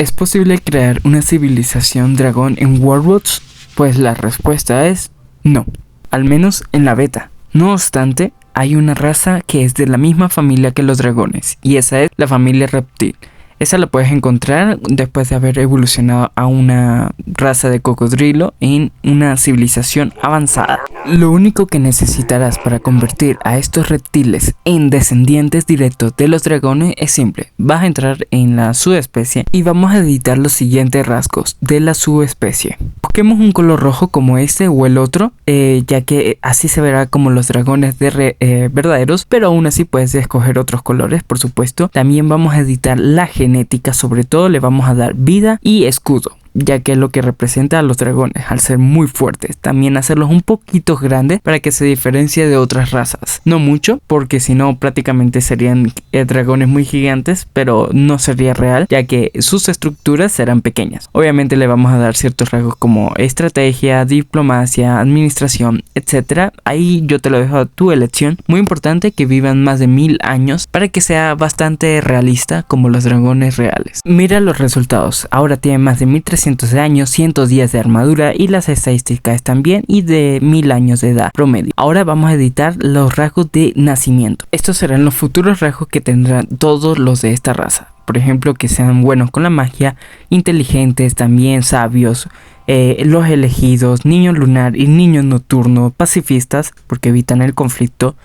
¿Es posible crear una civilización dragón en Worldbots? Pues la respuesta es no, al menos en la beta. No obstante, hay una raza que es de la misma familia que los dragones, y esa es la familia reptil. Esa la puedes encontrar después de haber evolucionado a una raza de cocodrilo en una civilización avanzada. Lo único que necesitarás para convertir a estos reptiles en descendientes directos de los dragones es simple. Vas a entrar en la subespecie y vamos a editar los siguientes rasgos de la subespecie. Busquemos un color rojo como este o el otro, ya que así se verá como los dragones verdaderos, pero aún así puedes escoger otros colores, por supuesto. También vamos a editar la genética, sobre todo le vamos a dar vida y escudo, ya que es lo que representa a los dragones al ser muy fuertes. También hacerlos un poquito grandes para que se diferencie de otras razas. No mucho, porque si no prácticamente serían dragones muy gigantes, pero no sería real, ya que sus estructuras serán pequeñas. Obviamente le vamos a dar ciertos rasgos como estrategia, diplomacia, administración, etc. Ahí yo te lo dejo a tu elección. Muy importante que vivan más de 1000 años para que sea bastante realista como los dragones reales. Mira los resultados. Ahora tiene más de 1300 de años, 110 de armadura y las estadísticas están bien y de 1000 años de edad promedio. Ahora vamos a editar los rasgos de nacimiento. Estos serán los futuros rasgos que tendrán todos los de esta raza. Por ejemplo, que sean buenos con la magia, inteligentes, también sabios, los elegidos, niño lunar y niño nocturno, pacifistas porque evitan el conflicto.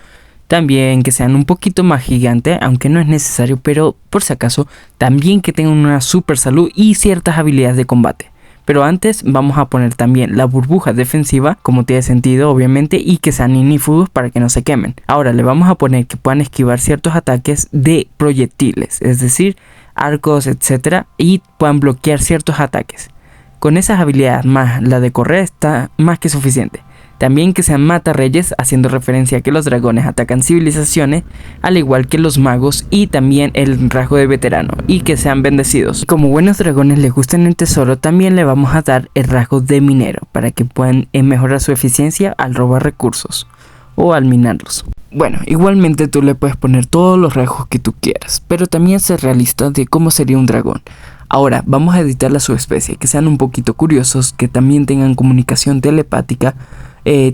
También que sean un poquito más gigantes, aunque no es necesario, pero por si acaso, también que tengan una super salud y ciertas habilidades de combate. Pero antes vamos a poner también la burbuja defensiva, como tiene sentido obviamente, y que sean ignífugos para que no se quemen. Ahora le vamos a poner que puedan esquivar ciertos ataques de proyectiles, es decir, arcos, etcétera, y puedan bloquear ciertos ataques. Con esas habilidades más la de correr está más que suficiente. También que sean matarreyes, haciendo referencia a que los dragones atacan civilizaciones, al igual que los magos, y también el rasgo de veterano, y que sean bendecidos. Como buenos dragones les gustan el tesoro, también le vamos a dar el rasgo de minero, para que puedan mejorar su eficiencia al robar recursos, o al minarlos. Bueno, igualmente tú le puedes poner todos los rasgos que tú quieras, pero también ser realista de cómo sería un dragón. Ahora vamos a editar la subespecie, que sean un poquito curiosos, que también tengan comunicación telepática.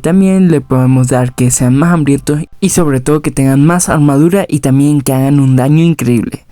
También le podemos dar que sean más hambrientos y sobre todo que tengan más armadura y también que hagan un daño increíble.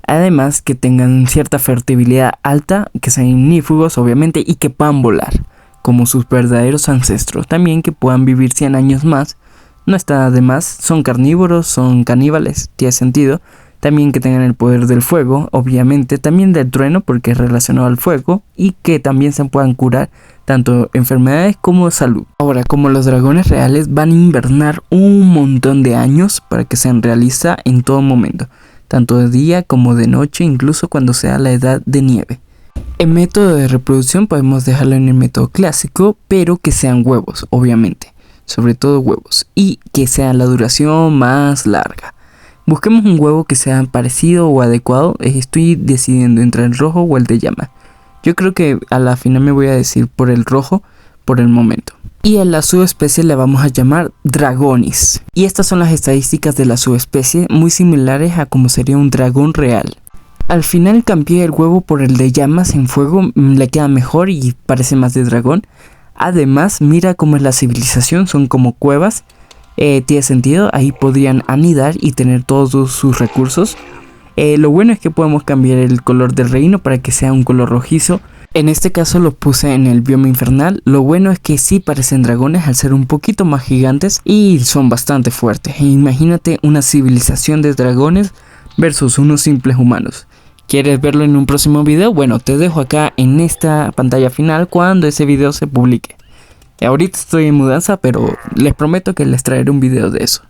Además que tengan cierta fertilidad alta, que sean ignífugos obviamente y que puedan volar como sus verdaderos ancestros. También que puedan vivir 100 años más, no está de más. Son carnívoros, son caníbales, tiene sentido. También que tengan el poder del fuego, obviamente, también del trueno porque es relacionado al fuego, y que también se puedan curar tanto enfermedades como salud. Ahora, como los dragones reales van a invernar un montón de años para que sean realistas en todo momento, tanto de día como de noche, incluso cuando sea la edad de nieve. El método de reproducción podemos dejarlo en el método clásico, pero que sean huevos, obviamente, sobre todo huevos, y que sea la duración más larga. Busquemos un huevo que sea parecido o adecuado. Estoy decidiendo entre el rojo o el de llama. Yo creo que a la final me voy a decir por el rojo por el momento. Y a la subespecie le vamos a llamar Dragonis. Y estas son las estadísticas de la subespecie, muy similares a como sería un dragón real. Al final cambié el huevo por el de llamas en fuego, le queda mejor y parece más de dragón. Además, mira cómo es la civilización, son como cuevas. Tiene sentido, ahí podrían anidar y tener todos sus recursos. Lo bueno es que podemos cambiar el color del reino para que sea un color rojizo. En este caso los puse en el bioma infernal. Lo bueno es que sí parecen dragones al ser un poquito más gigantes y son bastante fuertes. Imagínate una civilización de dragones versus unos simples humanos. ¿Quieres verlo en un próximo video? Bueno, te dejo acá en esta pantalla final cuando ese video se publique. Ahorita estoy en mudanza, pero les prometo que les traeré un video de eso.